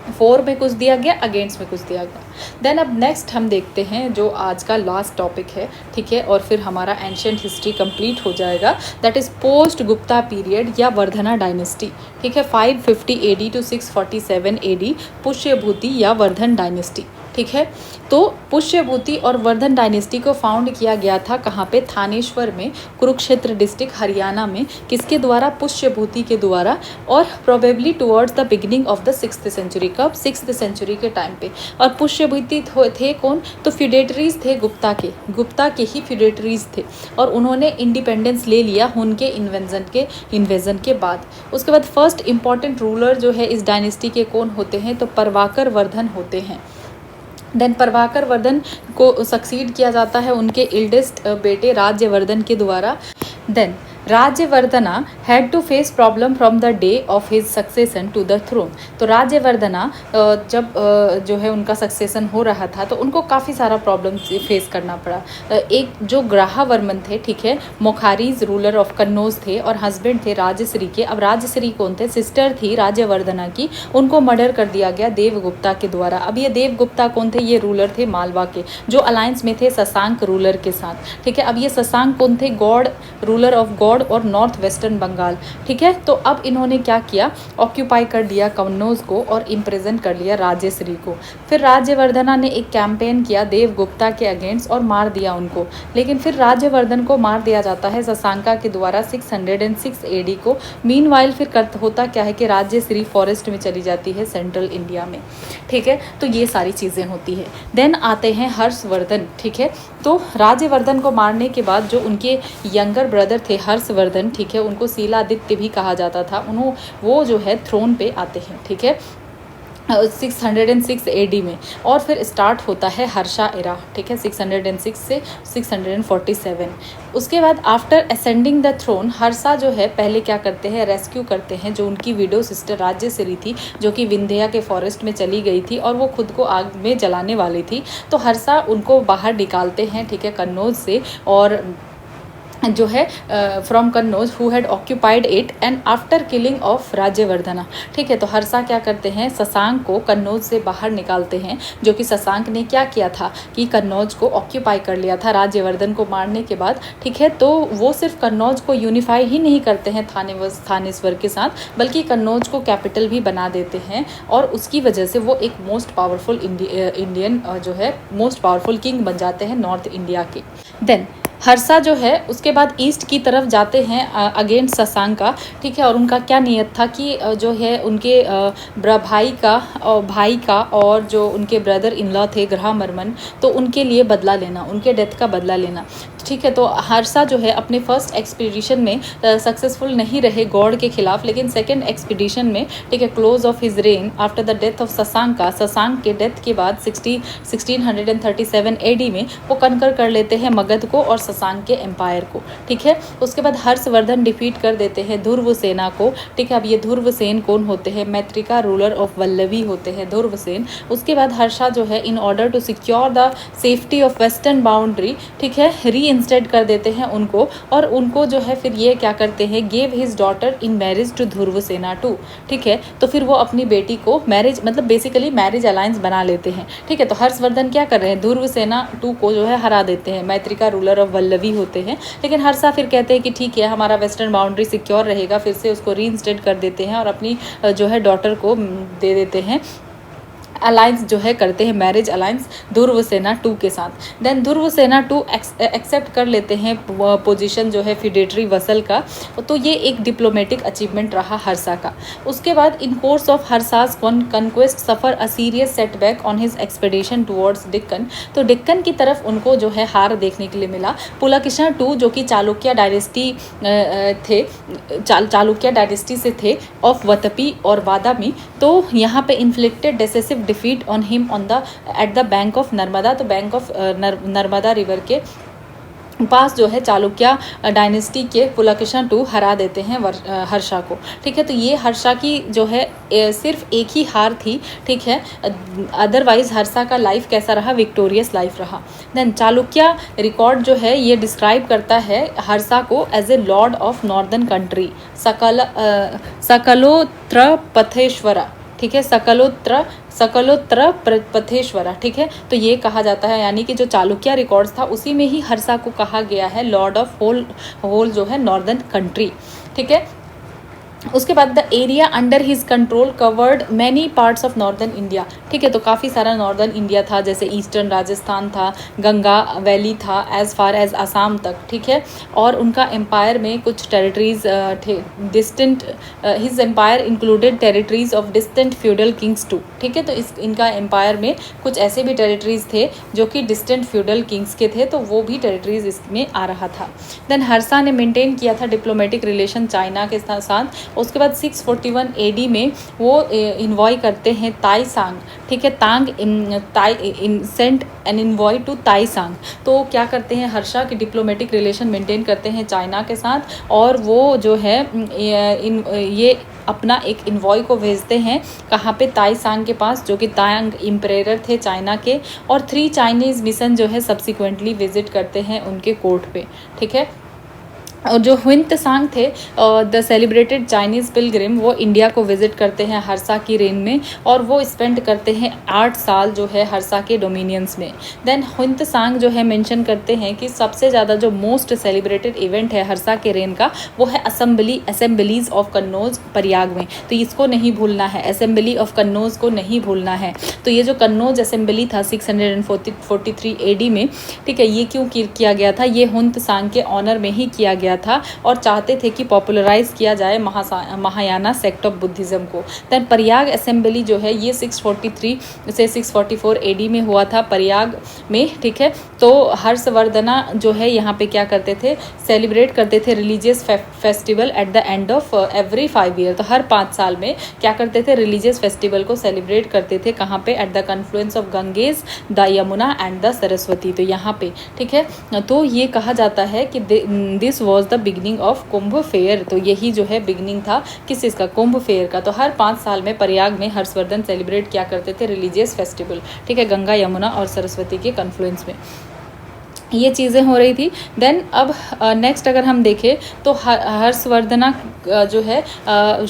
फोर में कुछ दिया गया, अगेंस्ट में कुछ दिया गया। देन अब नेक्स्ट हम देखते हैं जो आज का लास्ट टॉपिक है, ठीक है, और फिर हमारा एंशियंट हिस्ट्री कंप्लीट हो जाएगा, that is post Gupta period या वर्धना डायनेस्टी, ठीक है। 550 AD टू 647 AD पुष्यभूति या वर्धन डायनेस्टी, ठीक है। तो पुष्यभूति और वर्धन डायनेस्टी को फाउंड किया गया था कहाँ पे, थानेश्वर में, कुरुक्षेत्र डिस्ट्रिक्ट हरियाणा में, किसके द्वारा, पुष्यभूति के द्वारा, और probably towards the beginning of the 6th century, कब, 6th सेंचुरी के टाइम पे। और पुष्यभूति थे कौन, तो फ्यूडेटरीज थे गुप्ता के ही फ्यूडेटरीज थे और उन्होंने इंडिपेंडेंस ले लिया उनके इन्वेजन के बाद। उसके बाद फर्स्ट इंपॉर्टेंट रूलर जो है इस डायनेस्टी के कौन होते हैं, तो प्रभाकर वर्धन होते हैं। देन प्रभाकर वर्धन को सक्सीड किया जाता है उनके इल्डेस्ट बेटे राज्यवर्धन के द्वारा। Then Rajyavardhana had to face problem from the day of his succession to the throne. तो राज्यवर्धना जब जो है उनका सक्सेसन हो रहा था तो उनको काफ़ी सारा प्रॉब्लम फेस करना पड़ा। एक जो ग्राहावर्मन थे, ठीक है, मोखारीज रूलर ऑफ कन्नौज थे और हस्बैंड थे राजश्री के। अब राजश्री कौन थे, सिस्टर थी राज्यवर्धना की, उनको मर्डर कर दिया गया देवगुप्ता के द्वारा। अब ये देवगुप्ता कौन थे, ये रूलर थे मालवा के जो अलायंस में थे शशांक रूलर के साथ, ठीक है। अब ये शशांक कौन थे, गॉड रूलर ऑफ गॉड गौड़ और नॉर्थ वेस्टर्न बंगाल। ठीक है, तो अब इन्होंने क्या किया, ऑक्यूपाई कर लिया कन्नौज को और इम्प्रिजन कर लिया राजेश्री को। फिर राज्यवर्धना ने एक कैंपेन किया देवगुप्ता के अगेंस्ट और मार दिया उनको, लेकिन फिर राज्यवर्धन को मार दिया जाता है शशांका के द्वारा 606 AD को। मीनवाइल फिर होता क्या है कि राजेश्री फॉरेस्ट में चली जाती है सेंट्रल इंडिया में। ठीक है, तो ये सारी चीज़ें होती है। देन आते हैं हर्षवर्धन। ठीक है, तो राज्यवर्धन को मारने के बाद जो उनके यंगर ब्रदर थे हर्षवर्धन, ठीक है, उनको शीलादित्य भी कहा जाता था, वो जो है थ्रोन पे आते हैं। ठीक है, 606 AD में, और फिर स्टार्ट होता है हर्षा एरा। ठीक है, 606 से 647। उसके बाद after ascending the throne, Harsha जो है पहले क्या करते हैं, रेस्क्यू करते हैं जो उनकी विडो सिस्टर राजेश्री थी, जो कि विंध्या के फॉरेस्ट में चली गई थी और वो खुद को आग में जलाने वाली थी। तो हर्षा उनको बाहर निकालते हैं, ठीक है, कन्नौज से, और जो है from Kannauj who had occupied it and after killing of Rajyavardhana. ठीक है, तो हर्षा क्या करते हैं, शशांक को कन्नौज से बाहर निकालते हैं, जो कि शशांक ने क्या किया था कि कन्नौज को ऑक्यूपाई कर लिया था राज्यवर्धन को मारने के बाद। ठीक है, तो वो सिर्फ कन्नौज को यूनिफाई ही नहीं करते हैं थानेश्वर के साथ, बल्कि कन्नौज को कैपिटल भी बना देते हैं, और उसकी वजह से वो एक मोस्ट पावरफुल इंडियन जो है मोस्ट पावरफुल किंग बन जाते हैं नॉर्थ इंडिया के। देन हर्षा जो है उसके बाद ईस्ट की तरफ जाते हैं अगेंस्ट शशांका। ठीक है, और उनका क्या नियत था कि जो है उनके भाई का और जो उनके ब्रदर इन लॉ थे ग्रहवर्मन, तो उनके लिए बदला लेना, उनके डेथ का बदला लेना। ठीक है, तो हर्षा जो है अपने फर्स्ट एक्सपीडिशन में सक्सेसफुल नहीं रहे गौड़ के खिलाफ, लेकिन सेकेंड एक्सपीडिशन में, ठीक है, close of his rain after the death of Shashank के डेथ के बाद 1637 AD में वो कनकर कर लेते हैं मगध को और शशांक के एम्पायर को। ठीक है, उसके बाद हर्षवर्धन डिफीट कर देते हैं ध्रुवसेना को। ठीक है, अब ये ध्रुवसेन कौन होते हैं, मैत्रिका रूलर ऑफ वल्लभी होते हैं ध्रुवसेन। उसके बाद हर्षा जो है in order to secure the safety of western boundary, ठीक है, इंस्टेड कर देते हैं उनको, और उनको जो है फिर ये क्या करते हैं, gave his daughter in marriage to Dhruvasena two. ठीक है, तो फिर वो अपनी बेटी को मैरिज, मतलब बेसिकली मैरिज अलायंस बना लेते हैं। ठीक है, तो हर्षवर्धन क्या कर रहे हैं, ध्रुवसेना टू को जो है हरा देते हैं, मैत्रिका रूलर ऑफ वल्लभी होते हैं। लेकिन हर्षा फिर कहते हैं कि ठीक है हमारा वेस्टर्न बाउंड्री सिक्योर रहेगा, फिर से उसको रीइंस्टेड कर देते हैं और अपनी जो है डॉटर को दे देते हैं, अलायंस जो है करते हैं, मैरिज अलायंस ध्रुवसेना 2 के साथ। देन ध्रुवसेना 2 एक्सेप्ट कर लेते हैं पोजीशन जो है फिडेटरी वसल का। तो ये एक डिप्लोमेटिक अचीवमेंट रहा हर्षा का। उसके बाद in course of Harsha's conquest suffer a serious setback on his expedition towards Deccan. तो डिक्कन की तरफ उनको जो है हार देखने के लिए मिला। पुलकेशिन 2 जो कि चालुक्य डायनेस्टी थे, चालुक्य डायनेस्टी से थे, ऑफ वतपी और बादामी। तो यहाँ पे inflicted decisive defeat on him on the at the bank of Narmada. तो बैंक ऑफ नर्मदा रिवर के पास जो है चालुक्य डायनेस्टी के पुलकेशिन 2 हरा देते हैं हर्षा को। ठीक है, तो ये हर्षा की जो है सिर्फ एक ही हार थी। ठीक है, अदरवाइज हर्षा का लाइफ कैसा रहा, विक्टोरियस लाइफ रहा। देन चालुक्य रिकॉर्ड जो है ये डिस्क्राइब करता है हर्षा को as a lord of northern country, Sakalottarapatheshvara. ठीक है, सकलोत्र पथेश्वरा। ठीक है, तो ये कहा जाता है, यानी कि जो चालुक्य रिकॉर्ड्स था उसी में ही हर्षा को कहा गया है लॉर्ड ऑफ होल जो है नॉर्दर्न कंट्री। ठीक है, उसके बाद the area under his control covered many parts of northern India. ठीक है, तो काफ़ी सारा नॉर्दर्न इंडिया था, जैसे ईस्टर्न राजस्थान था, गंगा वैली था, एज फार एज असम तक। ठीक है, और उनका एम्पायर में कुछ टेरिटरीज थे distant, his empire included territories of distant feudal kings too. ठीक है, तो इनका एम्पायर में कुछ ऐसे भी टेरिटरीज थे जो कि डिस्टेंट फ्यूडल किंग्स के थे, तो वो भी टेरिटरीज इसमें आ रहा था। देन हर्षा ने मेंटेन किया था डिप्लोमेटिक रिलेशन चाइना के साथ। उसके बाद 641 AD में वो इन्वॉय करते हैं ताई सांग। ठीक है, सेंट एन इन्वॉय टू ताई सांग। तो क्या करते हैं, हर्षा की डिप्लोमेटिक रिलेशन मेंटेन करते हैं चाइना के साथ, और वो जो है ये अपना एक इन्वॉय को भेजते हैं कहाँ पे, ताई सांग के पास, जो कि तांग इम्परेटर थे चाइना के, और 3 चाइनीज़ मिशन जो है सब्सिक्वेंटली विजिट करते हैं उनके कोर्ट पे। ठीक है, और जो हुन त्सांग थे द सेलिब्रेटेड चाइनीज़ पिलग्रिम, वो इंडिया को विज़िट करते हैं हर्षा की रेन में, और वो स्पेंड करते हैं 8 साल जो है हर्षा के डोमिनियंस में। देन हुन त्सांग जो है मेंशन करते हैं कि सबसे ज़्यादा जो मोस्ट सेलिब्रेटेड इवेंट है हर्षा के रेन का, वो है असेंबलीज ऑफ कन्नौज प्रयाग में। तो इसको नहीं भूलना है, असेंबली ऑफ कन्नौज को नहीं भूलना है। तो ये जो कन्नौज असेंबली था 643 AD में, ठीक है, ये क्यों किया गया था? ये हुन त्सांग के ऑनर में ही किया गया था और चाहते थे कि पॉपुलराइज किया जाए महायाना सेक्ट ऑफ बुद्धिज़्म को। देन प्रयाग असेंबली जो है ये 643 से 644 AD में हुआ था प्रयाग में, ठीक है। तो हर्षवर्धना जो है यहाँ पे क्या करते थे, सेलिब्रेट करते थे religious festival at the end of every 5 year. तो हर 5 साल में क्या करते थे, रिलीजियस फेस्टिवल को सेलिब्रेट करते थे। कहाँ पे? At the confluence of Ganges, the Yamuna and the Saraswati. तो यहाँ पे, ठीक है। तो ये कहा जाता है कि this was the beginning of Kumbh fair. तो यही जो है बिगनिंग था किस चीज़ का? कुंभ फेयर का। तो हर 5 साल में प्रयाग में हर्षवर्धन सेलिब्रेट क्या करते थे? रिलीजियस फेस्टिवल, ठीक है, गंगा यमुना और सरस्वती के कन्फ्लुएंस में ये चीज़ें हो रही थी। देन अब नेक्स्ट अगर हम देखें तो हर्षवर्धना जो है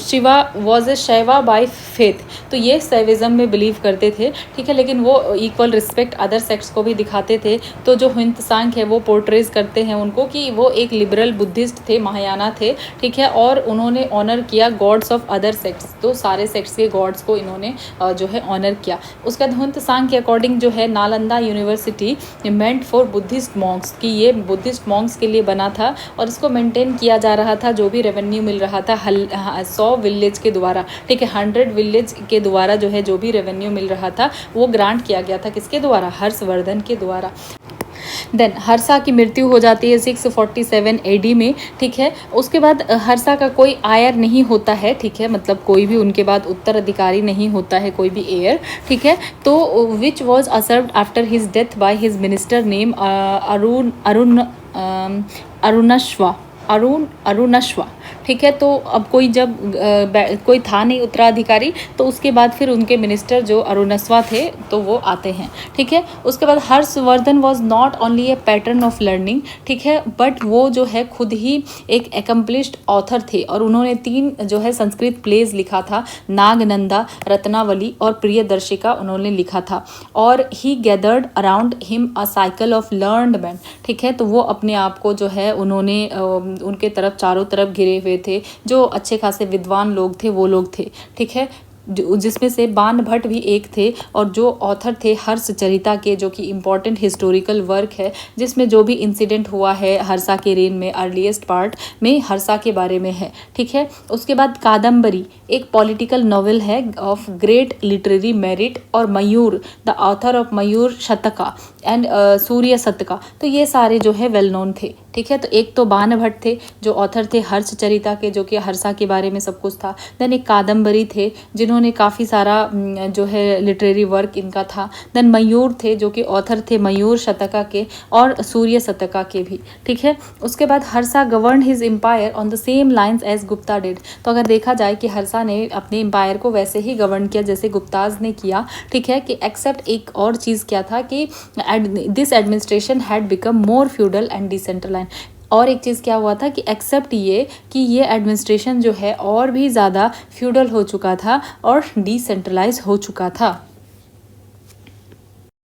Shiva was a शैवा by faith. तो ये शैविज्म में बिलीव करते थे, ठीक है, लेकिन वो इक्वल रिस्पेक्ट अदर सेक्ट्स को भी दिखाते थे। तो जो हुन त्सांग है वो पोर्ट्रेज करते हैं उनको कि वो एक लिबरल बुद्धिस्ट थे, महायाना थे, ठीक है, और उन्होंने ऑनर किया गॉड्स ऑफ अदर सेक्ट्स। तो सारे सेक्ट्स के गॉड्स को इन्होंने जो है ऑनर किया। उसके बाद हुन त्सांग के अकॉर्डिंग जो है Nalanda university meant for Buddhist Monks, कि ये बुद्धिस्ट मॉन्क्स के लिए बना था और इसको मेंटेन किया जा रहा था। जो भी रेवेन्यू मिल रहा था 100 विलेज के द्वारा, ठीक है, 100 विलेज के द्वारा जो है जो भी रेवेन्यू मिल रहा था वो ग्रांट किया गया था किसके द्वारा? हर्षवर्धन के द्वारा। देन हर्षा की मृत्यु हो जाती है 647 AD में, ठीक है। उसके बाद हर्षा का कोई आयर नहीं होता है, ठीक है, मतलब कोई भी उनके बाद उत्तराधिकारी नहीं होता है, कोई भी एयर, ठीक है। तो which was usurped after his death by his minister name Arunashva, ठीक है। तो अब कोई जब कोई था नहीं उत्तराधिकारी, तो उसके बाद फिर उनके मिनिस्टर जो अरुणस्वा थे तो वो आते हैं, ठीक है। उसके बाद Harshvardhan was not only A pattern of learning, ठीक है, बट वो जो है खुद ही एक एकम्प्लिश्ड ऑथर थे और उन्होंने 3 जो है संस्कृत प्लेज लिखा था, नागनंदा, रत्नावली और प्रियदर्शिका उन्होंने लिखा था। और he gathered around him a cycle of learned man, ठीक है। तो वो अपने आप को जो है उन्होंने उनके तरफ चारों तरफ घिरे हुए थे, जो अच्छे खासे विद्वान लोग थे वो लोग थे, ठीक है, जिसमें से बाण भट्ट भी एक थे। और जो ऑथर थे हर्षचरिता के, जो कि इम्पॉर्टेंट हिस्टोरिकल वर्क है जिसमें जो भी इंसिडेंट हुआ है हर्षा के रेन में, अर्लीस्ट पार्ट में हर्षा के बारे में है, ठीक है। उसके बाद कादम्बरी एक पॉलिटिकल नॉवेल है ऑफ ग्रेट लिटरेरी मेरिट, और Mayura the author of Mayura Shataka and Surya Shataka. तो ये सारे जो है वेल नोन थे, ठीक है। तो एक तो बाण भट्ट थे जो ऑथर थे हर्षचरिता के, जो कि हर्षा के बारे में सब कुछ था। देन एक कादम्बरी थे जिन्होंने काफ़ी सारा जो है लिटरेरी वर्क इनका था। देन मयूर थे जो कि ऑथर थे मयूर शतका के और सूर्य शतका के भी, ठीक है। उसके बाद Harsha govern his empire on the same lines as Gupta did. तो अगर देखा जाए कि हर्षा ने अपने एम्पायर को वैसे ही गवर्न किया जैसे गुप्ताज ने किया, ठीक है, कि एक्सेप्ट एक और चीज़ क्या था कि this administration had become more feudal and decentralize. और एक चीज़ क्या हुआ था कि एक्सेप्ट ये कि ये एडमिनिस्ट्रेशन जो है और भी ज़्यादा फ्यूडल हो चुका था और डिसेंट्रलाइज हो चुका था।